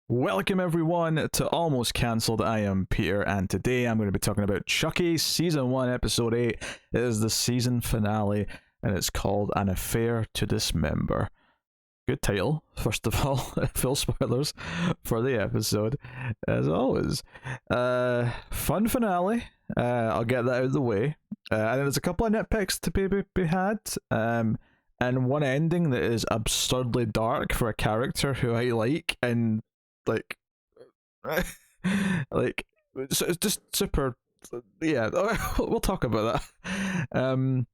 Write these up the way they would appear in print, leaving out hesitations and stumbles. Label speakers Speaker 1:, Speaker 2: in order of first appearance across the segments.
Speaker 1: Welcome everyone to Almost Cancelled. I am Peter, and today I'm going to be talking about Chucky Season 1, Episode 8. It is the season finale, and it's called An Affair to Dismember. Good title, first of all. Full spoilers for the episode, as always. Fun finale. I'll get that out of the way. And there's a couple of nitpicks to be had. And one ending that is absurdly dark for a character who I like, and like like so it's just super. Yeah, we'll talk about that.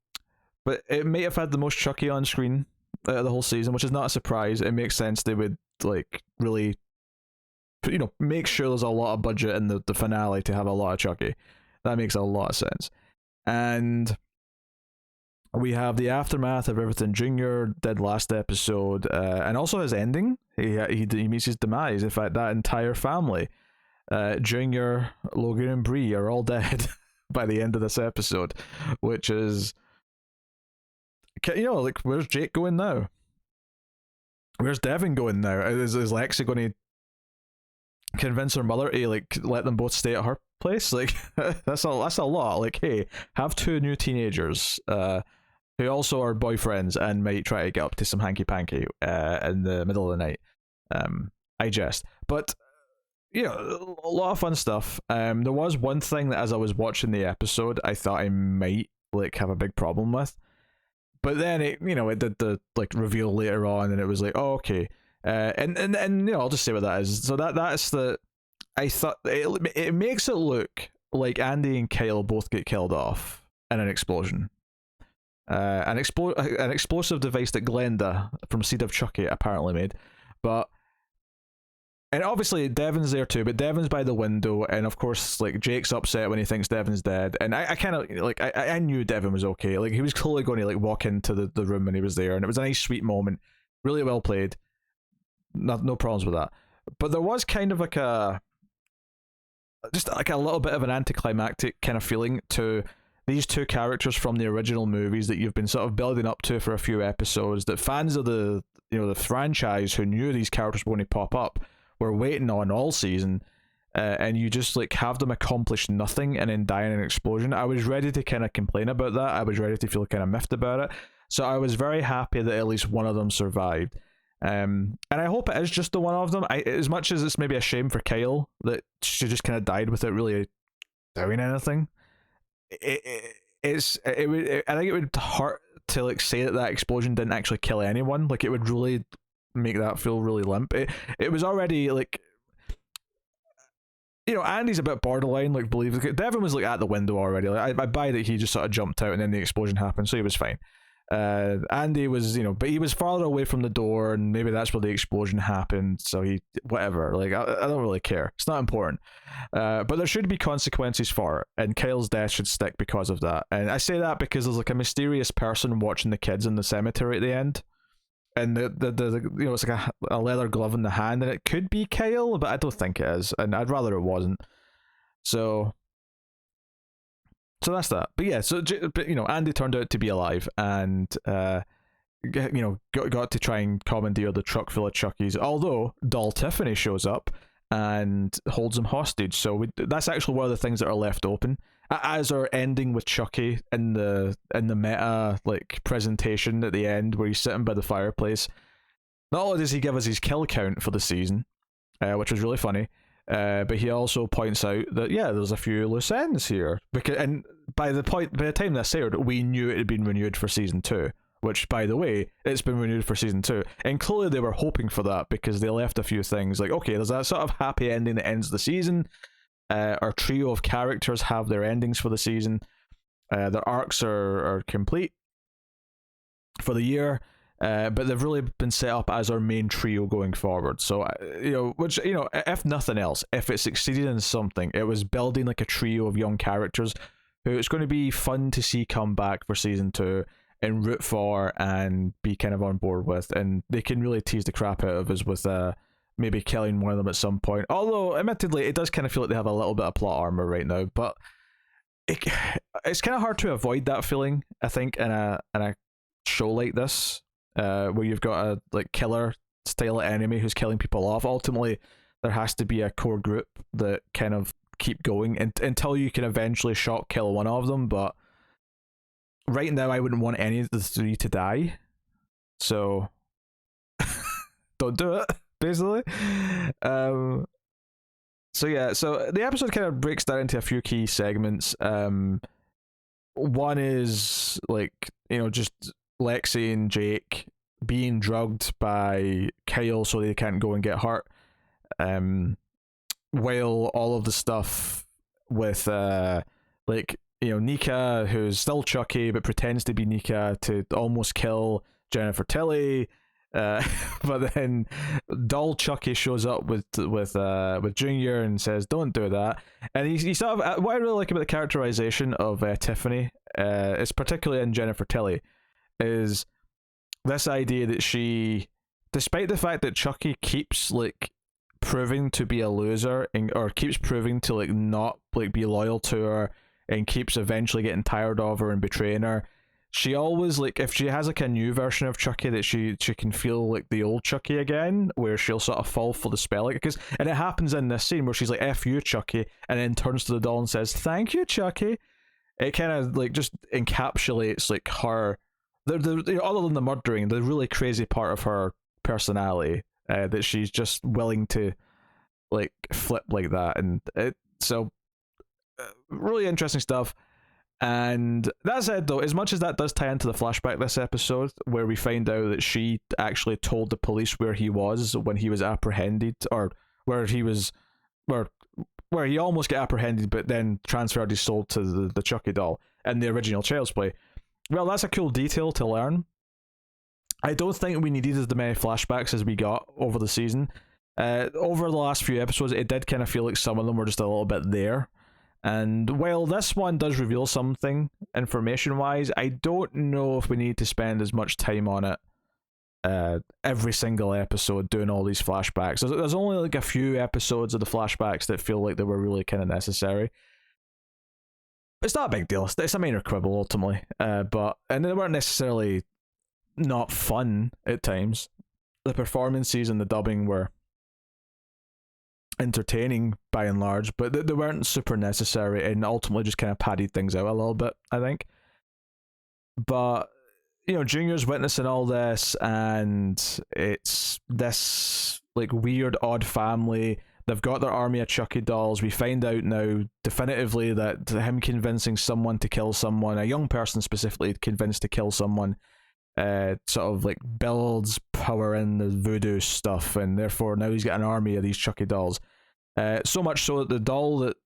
Speaker 1: But it may have had the most Chucky on screen the whole season, which is not a surprise. It makes sense they would like really make sure there's a lot of budget in the finale to have a lot of Chucky. That makes a lot of sense. And we have the aftermath of everything Junior did last episode, and also his ending. He meets his demise. In fact, that entire family, Junior, Logan, and Bree, are all dead by the end of this episode, which is, like, where's Jake going now? Where's Devin going now? Is Lexi going to convince her mother to like let them both stay at her place? Like, that's a lot. Like, hey, have two new teenagers, who also are boyfriends and might try to get up to some hanky panky in the middle of the night. I jest. But a lot of fun stuff. There was one thing that as I was watching the episode I thought I might like have a big problem with. But then it did the like reveal later on, and it was like, oh, okay. And I'll just say what that is. So that's the, I thought it makes it look like Andy and Kyle both get killed off in an explosion. An explosive device that Glenda from Seed of Chucky apparently made. And obviously Devin's there too, but Devin's by the window, and of course like Jake's upset when he thinks Devin's dead. And I kind of like, I knew Devin was okay. Like, he was clearly going to like walk into the room when he was there, and it was a nice sweet moment, really well played. No problems with that. But there was kind of like just like a little bit of an anticlimactic kind of feeling to these two characters from the original movies that you've been sort of building up to for a few episodes, that fans of the franchise who knew these characters were going to pop up were waiting on all season, and you just like have them accomplish nothing and then die in an explosion. I was ready to kind of complain about that. I was ready to feel kind of miffed about it. So I was very happy that at least one of them survived. And I hope it is just the one of them. As much as it's maybe a shame for Kyle that she just kind of died without really doing anything. I think it would hurt to like say that explosion didn't actually kill anyone. Like, it would really make that feel really limp. It was already like, Andy's a bit borderline, like, believe Devin was like at the window already. Like, I buy that he just sort of jumped out and then the explosion happened, so he was fine. Andy was, but he was farther away from the door, and maybe that's where the explosion happened, so he, whatever, like, I don't really care, it's not important. But there should be consequences for it, and Kyle's death should stick because of that. And I say that because there's like a mysterious person watching the kids in the cemetery at the end, and the it's like a leather glove in the hand, and it could be Kyle, but I don't think it is, and I'd rather it wasn't. So that's that. But yeah, but Andy turned out to be alive, and got to try and commandeer the truck full of Chuckies. Although Doll Tiffany shows up and holds him hostage, so that's actually one of the things that are left open. As our ending with Chucky in the meta like presentation at the end, where he's sitting by the fireplace. Not only does he give us his kill count for the season, which was really funny. But he also points out that there's a few loose ends here, and by the time this aired, we knew it had been renewed for season 2. Which, by the way, it's been renewed for season 2, and clearly they were hoping for that, because they left a few things like, okay, there's that sort of happy ending that ends the season. Our trio of characters have their endings for the season. Their arcs are complete for the year. But they've really been set up as our main trio going forward. So, which, if nothing else, if it succeeded in something, it was building like a trio of young characters who it's going to be fun to see come back for season 2 and root for and be kind of on board with. And they can really tease the crap out of us with maybe killing one of them at some point. Although, admittedly, it does kind of feel like they have a little bit of plot armor right now. But it's kind of hard to avoid that feeling, I think, in a show like this. Where you've got a like killer style enemy who's killing people off. Ultimately, there has to be a core group that kind of keep going until you can eventually shock kill one of them. But right now, I wouldn't want any of the three to die, so don't do it. Basically, so yeah, so the episode kind of breaks down into a few key segments. One is like, just Lexi and Jake being drugged by Kyle so they can't go and get hurt. While all of the stuff with Nika, who's still Chucky but pretends to be Nika to almost kill Jennifer Tilly. But then doll Chucky shows up with Junior and says, "Don't do that." And he sort of, what I really like about the characterization of Tiffany, is particularly in Jennifer Tilly, is this idea that she, despite the fact that Chucky keeps like proving to be a loser or keeps proving to like not like be loyal to her and keeps eventually getting tired of her and betraying her, she always, like, if she has like a new version of Chucky, that she can feel like the old Chucky again, where she'll sort of fall for the spell, like, and it happens in this scene where she's like, "F you, Chucky," and then turns to the doll and says, "Thank you, Chucky." It kind of like just encapsulates like her, other than the murdering, the really crazy part of her personality, that she's just willing to like flip like that, and really interesting stuff. And that said, though, as much as that does tie into the flashback this episode, where we find out that she actually told the police where he was when he was apprehended, or where he was, where he almost got apprehended, but then transferred his soul to the Chucky doll in the original Child's Play. Well, that's a cool detail to learn. I don't think we needed as many flashbacks as we got over the season. Over the last few episodes, it did kind of feel like some of them were just a little bit there. And while this one does reveal something information-wise, I don't know if we need to spend as much time on it every single episode doing all these flashbacks. There's only like a few episodes of the flashbacks that feel like they were really kind of necessary. It's not a big deal. It's a minor quibble, ultimately. And they weren't necessarily not fun at times. The performances and the dubbing were entertaining by and large, but they weren't super necessary, and ultimately just kind of padded things out a little bit, I think. But Junior's witnessing all this, and it's this like weird odd family. They've got their army of Chucky dolls. We find out now definitively that him convincing someone to kill someone, a young person specifically convinced to kill someone, sort of like builds power in the voodoo stuff, and therefore now he's got an army of these Chucky dolls. So much so that the doll that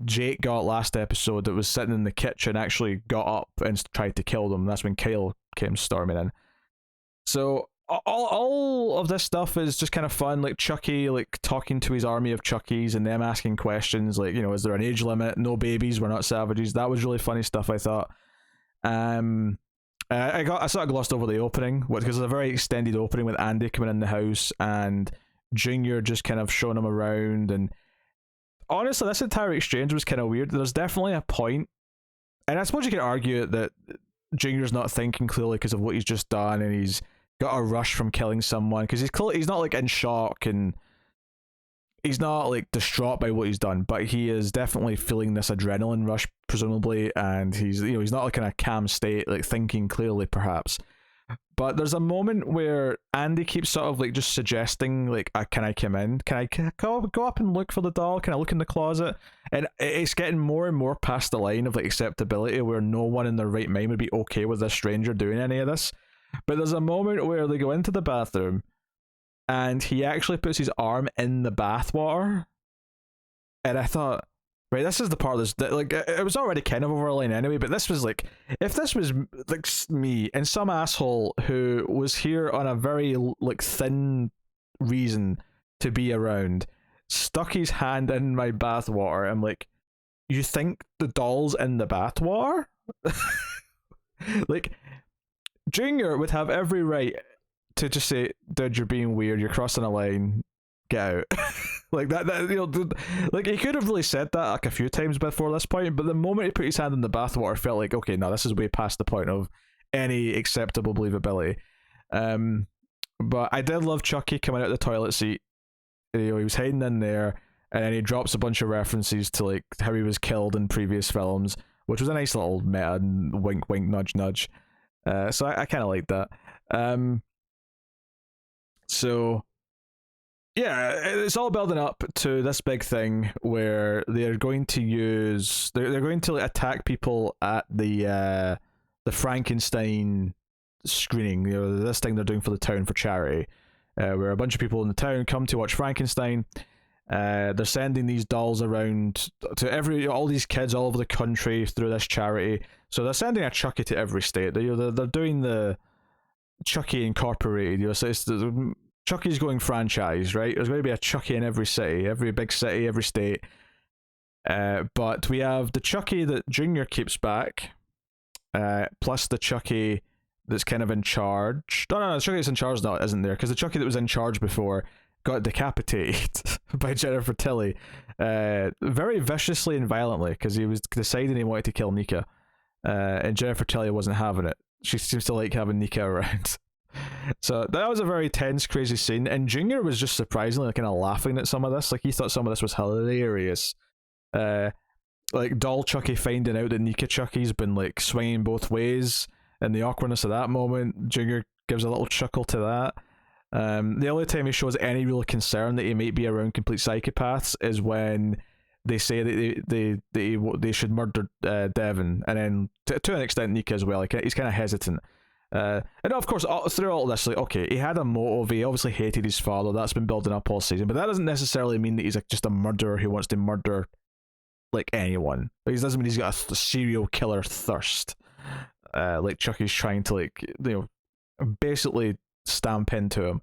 Speaker 1: Jake got last episode that was sitting in the kitchen actually got up and tried to kill them. That's when Kyle came storming in. So all of this stuff is just kind of fun, like Chucky like talking to his army of Chuckies and them asking questions like, is there an age limit? No babies, we're not savages. That was really funny stuff, I thought. I sort of glossed over the opening because it's a very extended opening with Andy coming in the house and Junior just kind of showing him around. And honestly, this entire exchange was kind of weird. There's definitely a point, and I suppose you can argue that Junior's not thinking clearly because of what he's just done, and he's got a rush from killing someone because he's not like in shock and he's not like distraught by what he's done, but he is definitely feeling this adrenaline rush, presumably, and he's not like in a calm state, like thinking clearly, perhaps. But there's a moment where Andy keeps sort of like just suggesting, like, "Can I come in? Can I go up and look for the doll? Can I look in the closet?" And it's getting more and more past the line of like acceptability, where no one in their right mind would be okay with this stranger doing any of this. But there's a moment where they go into the bathroom, and he actually puts his arm in the bathwater, and I thought, right, this is the part that's like, it was already kind of over a line anyway, but this was like, if this was like me and some asshole who was here on a very like thin reason to be around stuck his hand in my bathwater, I'm like, you think the doll's in the bathwater? Like, Junior would have every right to just say, "Dude, you're being weird, you're crossing a line, get out." Like that, like he could have really said that like a few times before this point, but the moment he put his hand in the bathwater, felt like, okay, no, this is way past the point of any acceptable believability. But I did love Chucky coming out of the toilet seat he was hiding in there, and then he drops a bunch of references to like how he was killed in previous films, which was a nice little meta wink, wink, nudge, nudge. So I kind of like that. So yeah, it's all building up to this big thing where they're going to they're going to attack people at the Frankenstein screening, this thing they're doing for the town for charity, where a bunch of people in the town come to watch Frankenstein. They're sending these dolls around to all these kids all over the country through this charity. So they're sending a Chucky to every state. They're doing the Chucky Incorporated. So it's Chucky's going franchise, right? There's going to be a Chucky in every city, every big city, every state. But we have the Chucky that Junior keeps back, plus the Chucky that's kind of in charge. No, the Chucky that's in charge isn't there, because the Chucky that was in charge before got decapitated by Jennifer Tilly, very viciously and violently, because he was deciding he wanted to kill Nika, and Jennifer Tilly wasn't having it. She seems to like having Nika around. So that was a very tense, crazy scene, and Junior was just surprisingly kind of laughing at some of this. Like, he thought some of this was hilarious. Like doll Chucky finding out that Nika Chucky's been like swinging both ways, and the awkwardness of that moment. Junior gives a little chuckle to that. The only time he shows any real concern that he might be around complete psychopaths is when they say that they should murder Devon, and then to an extent Nika as well. Like, he's kind of hesitant. And of course, through all this, like, okay, he had a motive. He obviously hated his father. That's been building up all season, but that doesn't necessarily mean that he's like just a murderer who wants to murder like anyone. Like, it doesn't mean he's got a serial killer thirst. Like Chucky's trying to basically stamp into him,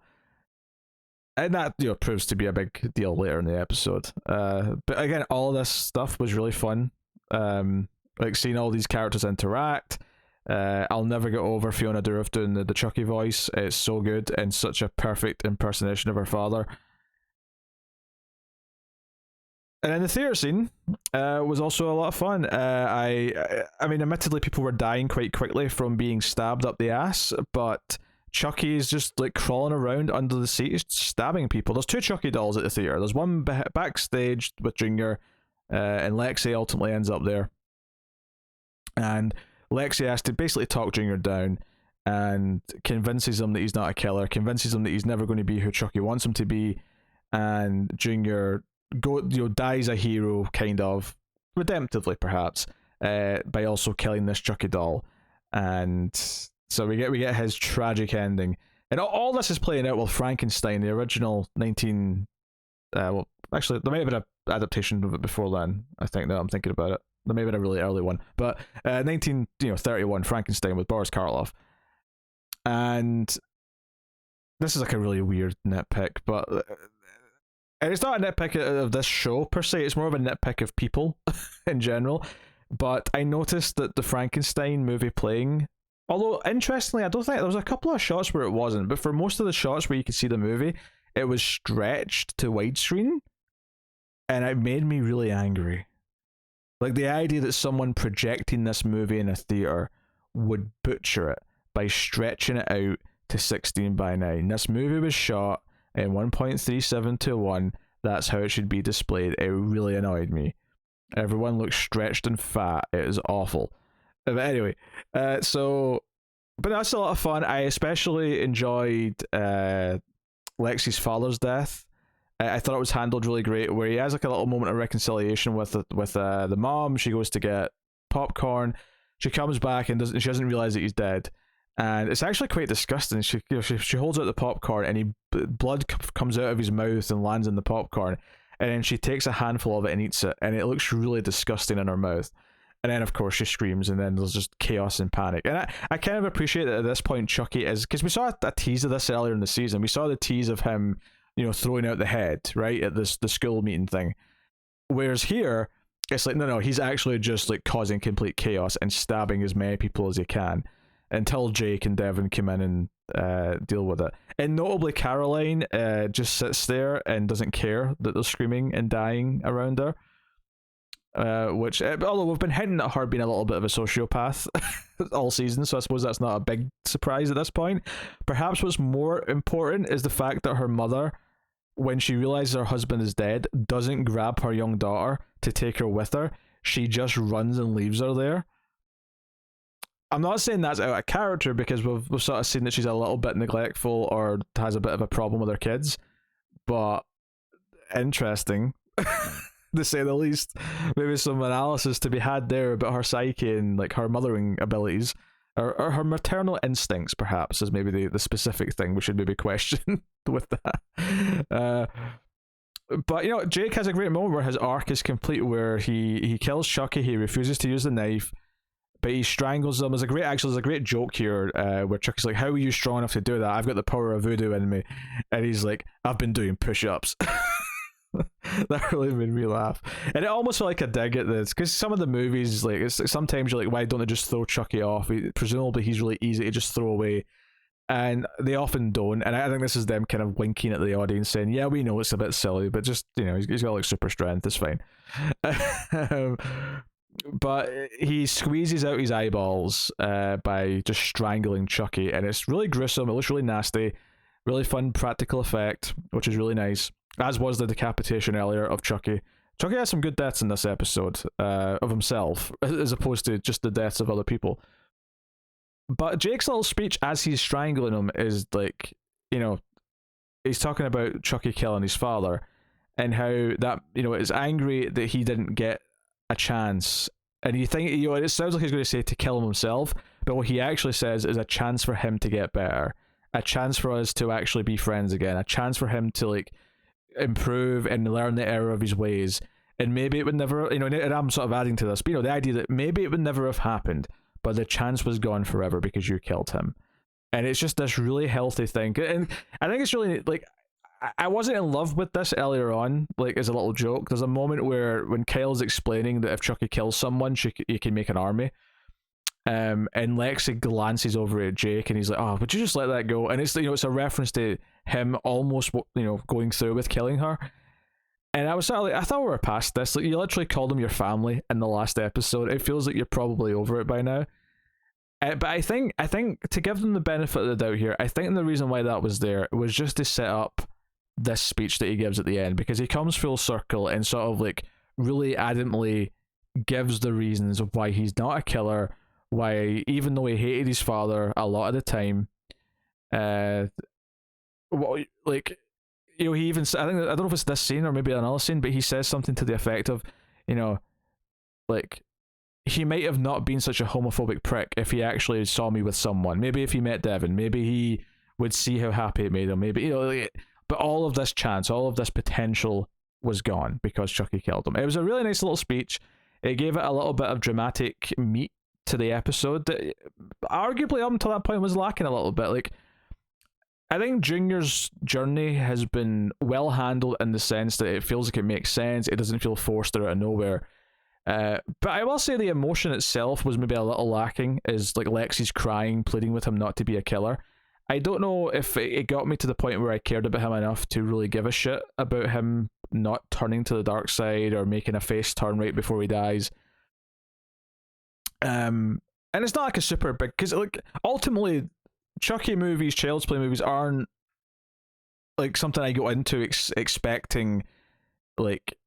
Speaker 1: and that proves to be a big deal later in the episode. But again, all of this stuff was really fun. Like seeing all these characters interact. I'll never get over Fiona Dourif doing the Chucky voice. It's so good and such a perfect impersonation of her father. And then the theater scene was also a lot of fun. I mean, admittedly, people were dying quite quickly from being stabbed up the ass, but Chucky is just like crawling around under the seat, stabbing people. There's two Chucky dolls at the theater. There's one backstage with Junior, and Lexi ultimately ends up there. And Lexi has to basically talk Junior down and convinces him that he's not a killer, convinces him that he's never going to be who Chucky wants him to be, and Junior dies a hero, kind of redemptively perhaps, by also killing this Chucky doll. And so we get his tragic ending, and all this is playing out while Frankenstein, the original 19 well, actually there may have been an adaptation of it before then, I think, now I'm thinking about it. There may have been a really early one, but 1931 Frankenstein with Boris Karloff. And this is like a really weird nitpick, but and it's not a nitpick of this show per se, it's more of a nitpick of people in general. But I noticed that the Frankenstein movie playing, although interestingly, I don't think there was a couple of shots where it wasn't, but for most of the shots where you could see the movie, it was stretched to widescreen, and it made me really angry. Like, the idea that someone projecting this movie in a theater would butcher it by stretching it out to 16:9. This movie was shot in 1.37:1. That's how it should be displayed. It really annoyed me. Everyone looks stretched and fat. It is awful. But anyway, but that's a lot of fun. I especially enjoyed Lexi's father's death. I thought it was handled really great, where he has like a little moment of reconciliation with the mom. She goes to get popcorn. She comes back and she doesn't realize that he's dead, and it's actually quite disgusting. She holds out the popcorn, and blood comes out of his mouth and lands in the popcorn, and then she takes a handful of it and eats it, and it looks really disgusting in her mouth. And then of course she screams, and then there's just chaos and panic. And I kind of appreciate that at this point Chucky is, because we saw a tease of this earlier in the season. We saw the tease of him, throwing out the head, right, at the school meeting thing. Whereas here, it's like, no, he's actually just like causing complete chaos and stabbing as many people as he can until Jake and Devon come in and deal with it. And notably, Caroline just sits there and doesn't care that they're screaming and dying around her. Which, although we've been hinting at her being a little bit of a sociopath all season, so I suppose that's not a big surprise at this point. Perhaps what's more important is the fact that her mother when she realizes her husband is dead, doesn't grab her young daughter to take her with her. She just runs and leaves her there. I'm not saying that's out of character, because we've sort of seen that she's a little bit neglectful or has a bit of a problem with her kids, but interesting to say the least. Maybe some analysis to be had there about her psyche and like her mothering abilities, or her maternal instincts, perhaps, is maybe the specific thing we should maybe question with that. But you know, Jake has a great moment where his arc is complete, where he kills Chucky. He refuses to use the knife, but he strangles them. There's a great joke here where Chucky's like, "How are you strong enough to do that? I've got the power of voodoo in me," and he's like, "I've been doing push-ups." That really made me laugh, and it almost felt like a dig at this, because some of the movies, like, sometimes you're like, why don't they just throw Chucky off? Presumably he's really easy to just throw away, and they often don't. And I think this is them kind of winking at the audience, saying, "Yeah, we know it's a bit silly, but just, you know, he's got like super strength, it's fine." But he squeezes out his eyeballs by just strangling Chucky, and it's really gruesome. It looks really nasty. Really fun practical effect, which is really nice. As was the decapitation earlier of Chucky. Chucky has some good deaths in this episode of himself, as opposed to just the deaths of other people. But Jake's little speech as he's strangling him is like, you know, he's talking about Chucky killing his father, and how that, you know, is angry that he didn't get a chance. And you think, you know, it sounds like he's going to say to kill him himself, but what he actually says is a chance for him to get better, a chance for us to actually be friends again, a chance for him to like improve and learn the error of his ways. And maybe it would never, you know, and I'm sort of adding to this, but you know, the idea that maybe it would never have happened, but the chance was gone forever because you killed him. And it's just this really healthy thing. And I think it's really, like, I wasn't in love with this earlier on, like, as a little joke. There's a moment where when Kyle's explaining that if Chucky kills someone, you can make an army. And Lexi glances over at Jake and he's like, "Oh, would you just let that go?" And it's, you know, it's a reference to him almost, you know, going through with killing her. And I was sort of like, I thought we were past this. Like, you literally called them your family in the last episode. It feels like you're probably over it by now. But I think to give them the benefit of the doubt here, I think the reason why that was there was just to set up this speech that he gives at the end, because he comes full circle and sort of like really adamantly gives the reasons of why he's not a killer, why even though he hated his father a lot of the time, like, you know, he even, I don't know if it's this scene or maybe another scene, but he says something to the effect of, you know, like, he might have not been such a homophobic prick if he actually saw me with someone. Maybe if he met Devin, maybe he would see how happy it made him. Maybe, you know, like, but all of this chance, all of this potential was gone because Chucky killed him. It was a really nice little speech. It gave it a little bit of dramatic meat to the episode that arguably up until that point was lacking a little bit. Like, I think Junior's journey has been well handled in the sense that it feels like it makes sense. It doesn't feel forced or out of nowhere. But I will say the emotion itself was maybe a little lacking, is like Lexi's crying, pleading with him not to be a killer. I don't know if it got me to the point where I cared about him enough to really give a shit about him not turning to the dark side or making a face turn right before he dies. And it's not like a super big, because like ultimately Chucky movies, Child's Play movies aren't like something I go into expecting like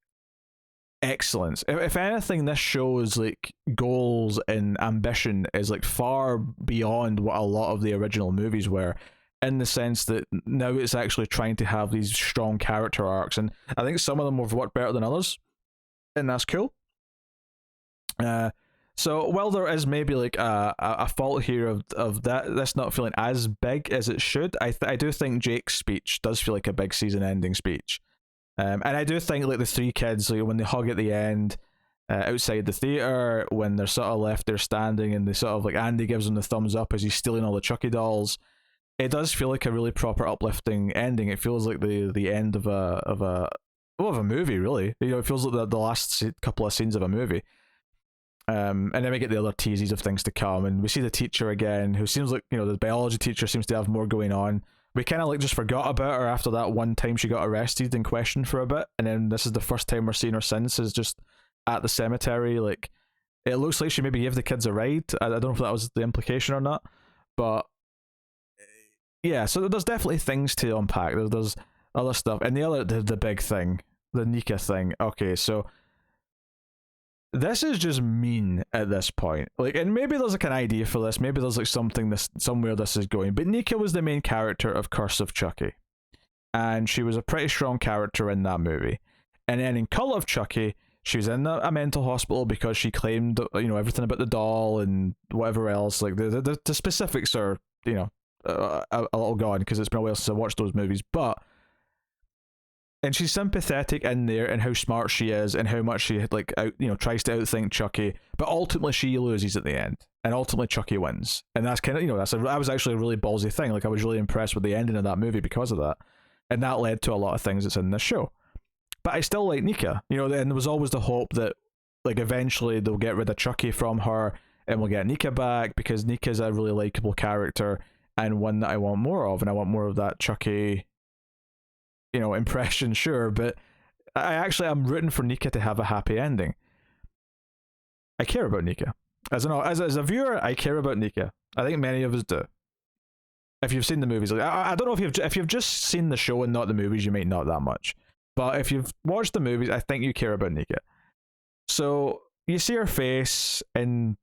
Speaker 1: excellence. If anything, this show's like goals and ambition is like far beyond what a lot of the original movies were, in the sense that now it's actually trying to have these strong character arcs, and I think some of them have worked better than others, and that's cool. So while there is maybe like a fault here of that this not feeling as big as it should, I do think Jake's speech does feel like a big season ending speech. And I do think like the three kids, like when they hug at the end outside the theater, when they're sort of left there standing and they sort of like Andy gives them the thumbs up as he's stealing all the Chucky dolls, it does feel like a really proper uplifting ending. It feels like the end of a movie, really. You know, it feels like the last couple of scenes of a movie. And then we get the other teases of things to come, and we see the teacher again, who seems like, you know, the biology teacher seems to have more going on. We kind of like just forgot about her after that one time she got arrested and questioned for a bit, and then this is the first time we're seeing her since, is just at the cemetery. Like, it looks like she maybe gave the kids a ride. I don't know if that was the implication or not, but yeah, so there's definitely things to unpack. other stuff. And the big thing, the Nika thing. Okay, so this is just mean at this point. Like, and maybe there's like an idea for this. Maybe there's like somewhere this is going. But Nika was the main character of Curse of Chucky, and she was a pretty strong character in that movie. And then in Cult of Chucky, she was in a mental hospital because she claimed, everything about the doll and whatever else. Like the specifics are, a little gone because it's been a while since I watched those movies. And she's sympathetic in there and how smart she is and how much she tries to outthink Chucky, but ultimately she loses at the end, and ultimately Chucky wins. And that's kind of that was actually a really ballsy thing. Like, I was really impressed with the ending of that movie because of that, and that led to a lot of things that's in this show. But I still like Nika, and there was always the hope that like eventually they'll get rid of Chucky from her and we'll get Nika back, because Nika's a really likable character and one that I want more of, and I want more of that Chucky impression, sure, but I'm rooting for Nika to have a happy ending. I care about Nika. As a viewer, I care about Nika. I think many of us do. If you've seen the movies, like, I don't know if you've just seen the show and not the movies, you might not that much. But if you've watched the movies, I think you care about Nika. So you see her face, and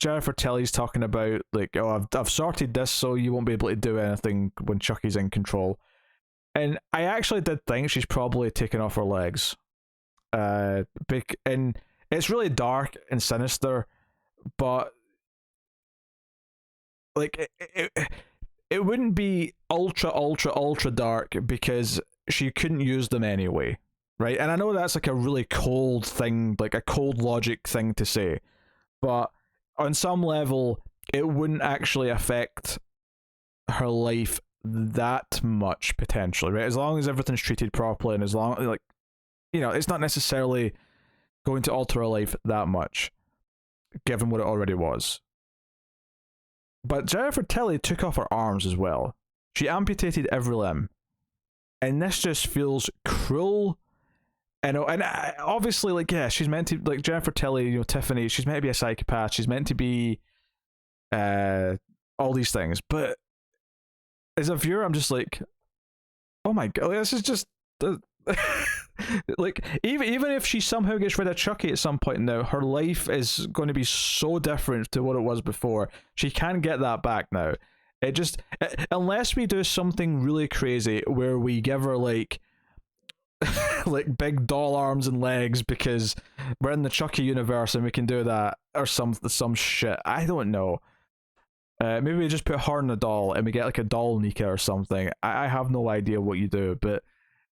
Speaker 1: Jennifer Tilly's talking about like, oh, I've sorted this so you won't be able to do anything when Chucky's in control. And I actually did think she's probably taken off her legs. And it's really dark and sinister, but like it wouldn't be ultra dark because she couldn't use them anyway, right? And I know that's like a really cold thing, like a cold logic thing to say, but on some level, it wouldn't actually affect her life that much potentially, right? As long as everything's treated properly, and as long it's not necessarily going to alter her life that much, given what it already was. But Jennifer Tilly took off her arms as well. She amputated every limb, and this just feels cruel. And obviously, like, yeah, she's meant to, like, Jennifer Tilly, Tiffany, she's meant to be a psychopath. She's meant to be all these things, but as a viewer, I'm just like, oh my god, this is just like, even if she somehow gets rid of Chucky at some point now, her life is going to be so different to what it was before. She can't get that back now. It just, unless we do something really crazy where we give her like like big doll arms and legs because we're in the Chucky universe and we can do that, or some shit. I don't know. Maybe we just put her in a doll and we get like a doll Nika or something. I have no idea what you do, but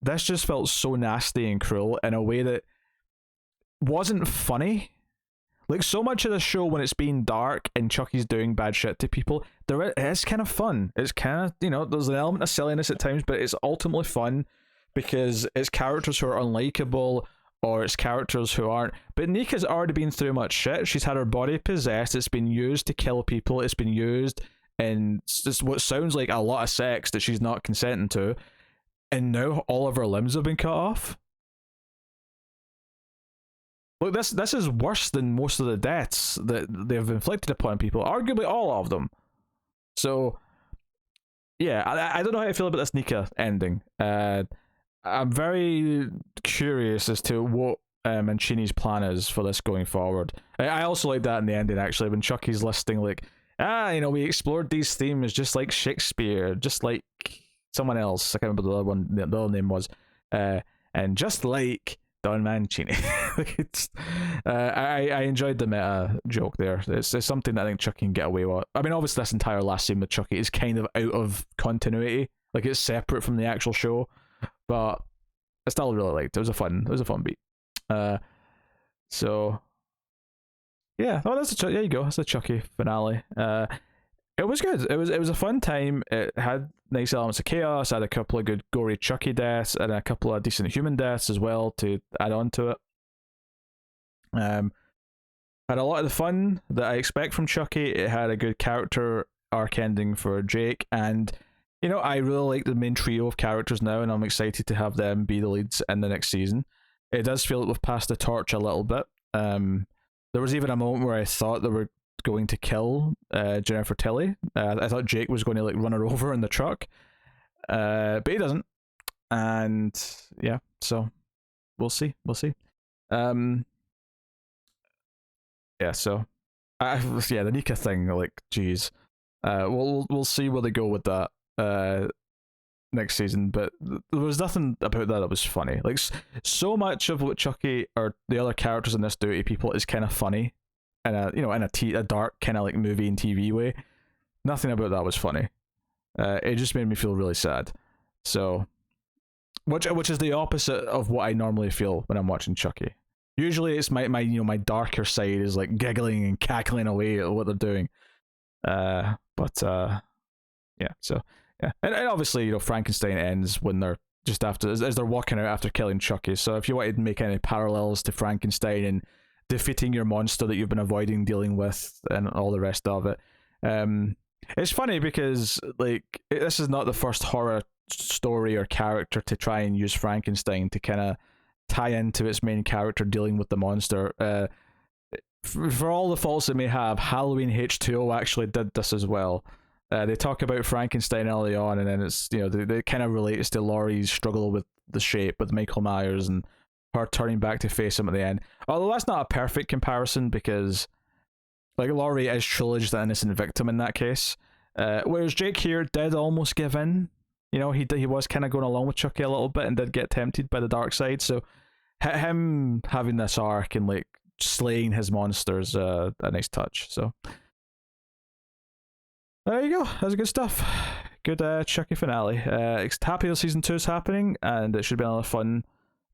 Speaker 1: this just felt so nasty and cruel in a way that wasn't funny. Like, so much of the show, when it's being dark and Chucky's doing bad shit to people, it's kind of fun. It's kind of, there's an element of silliness at times, but it's ultimately fun because it's characters who are unlikable, or it's characters who aren't. But Nika's already been through much shit. She's had her body possessed. It's been used to kill people. It's been used in just what sounds like a lot of sex that she's not consenting to. And now all of her limbs have been cut off. Look, this is worse than most of the deaths that they've inflicted upon people. Arguably all of them. So, yeah, I don't know how I feel about this Nika ending. I'm very curious as to what Mancini's plan is for this going forward. I also like that in the ending, actually, when Chucky's listing, like, we explored these themes just like Shakespeare, just like someone else. I can't remember the other name was. And just like Don Mancini. I enjoyed the meta joke there. It's something that I think Chucky can get away with. I mean, obviously, this entire last scene with Chucky is kind of out of continuity. Like, it's separate from the actual show. But I still really liked it. It was a fun beat. So yeah. Oh, there you go. That's the Chucky finale. It was good. It was a fun time. It had nice elements of chaos. I had a couple of good gory Chucky deaths and a couple of decent human deaths as well to add on to it. Had a lot of the fun that I expect from Chucky. It had a good character arc ending for Jake, and I really like the main trio of characters now, and I'm excited to have them be the leads in the next season. It does feel like we've passed the torch a little bit. There was even a moment where I thought they were going to kill Jennifer Tilly. I thought Jake was going to like run her over in the truck, but he doesn't. And yeah, so we'll see. Um, yeah, so yeah, the Nika thing, like, geez, we'll see where they go with that next season. But there was nothing about that was funny. Like, so much of what Chucky or the other characters in this do to people is kind of funny, in a dark kind of like movie and TV way. Nothing about that was funny. It just made me feel really sad. So, which is the opposite of what I normally feel when I'm watching Chucky. Usually, it's my darker side is like giggling and cackling away at what they're doing. But yeah, so yeah, and obviously, Frankenstein ends when they're just after as they're walking out after killing Chucky. So if you wanted to make any parallels to Frankenstein and defeating your monster that you've been avoiding dealing with and all the rest of it, it's funny because like this is not the first horror story or character to try and use Frankenstein to kind of tie into its main character dealing with the monster. For all the faults it may have, Halloween H2O actually did this as well. They talk about Frankenstein early on, and then it's they kind of relates to Laurie's struggle with the shape with Michael Myers and her turning back to face him at the end. Although that's not a perfect comparison because like Laurie is truly just an innocent victim in that case, whereas Jake here did almost give in. He was kind of going along with Chucky a little bit and did get tempted by the dark side. So him having this arc and like slaying his monsters, a nice touch. So there you go. That's good stuff. Good Chucky finale. Happy that season 2 is happening, and it should be another fun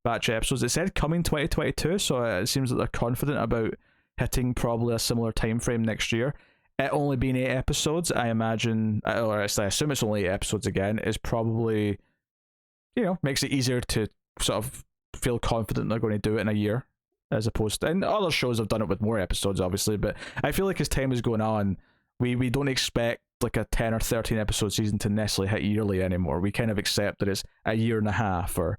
Speaker 1: batch of episodes. It said coming 2022, so it seems that they're confident about hitting probably a similar time frame next year. It only being 8 episodes, I imagine, or I assume it's only 8 episodes again, is probably, makes it easier to sort of feel confident they're going to do it in a year, as opposed to, and other shows have done it with more episodes, obviously, but I feel like as time is going on, we don't expect like a 10 or 13 episode season to necessarily hit yearly anymore. We kind of accept that it's a year and a half, or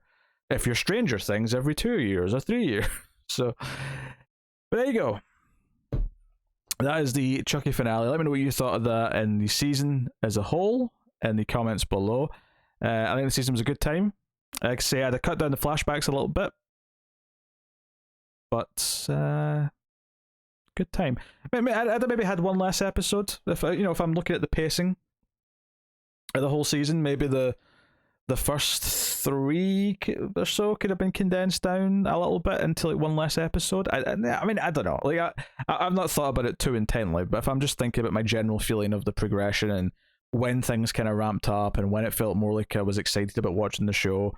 Speaker 1: if you're Stranger Things, every 2 years or 3 years. So, but there you go. That is the Chucky finale. Let me know what you thought of that and the season as a whole in the comments below. I think the season was a good time. Like I say, I had to cut down the flashbacks a little bit, but good time. I'd maybe had one less episode. If I'm looking at the pacing of the whole season, maybe the first 3 or so could have been condensed down a little bit into like one less episode. I mean, I don't know. Like I've not thought about it too intently, but if I'm just thinking about my general feeling of the progression and when things kind of ramped up and when it felt more like I was excited about watching the show,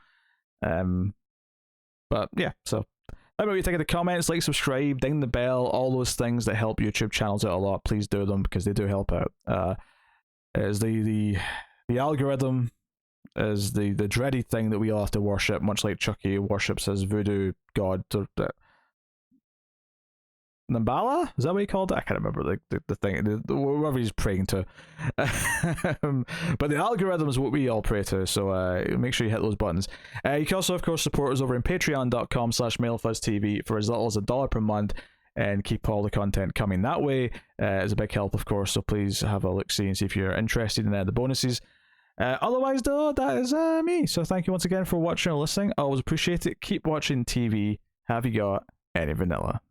Speaker 1: but yeah. So let me know what you think in the comments. Like, subscribe, ding the bell, all those things that help YouTube channels out a lot. Please do them because they do help out. Is the algorithm is the dreaded thing that we all have to worship, much like Chucky worships his voodoo god. Nambala? Is that what he called it? I can't remember the thing, whoever he's praying to. But the algorithm is what we all pray to, so make sure you hit those buttons. You can also, of course, support us over in patreon.com/MailFuzzTV for as little as $1 per month and keep all the content coming that way. It's a big help, of course, so please have a look-see and see if you're interested in the bonuses. Otherwise, though, that is me. So thank you once again for watching or listening. I always appreciate it. Keep watching TV. Have you got any vanilla?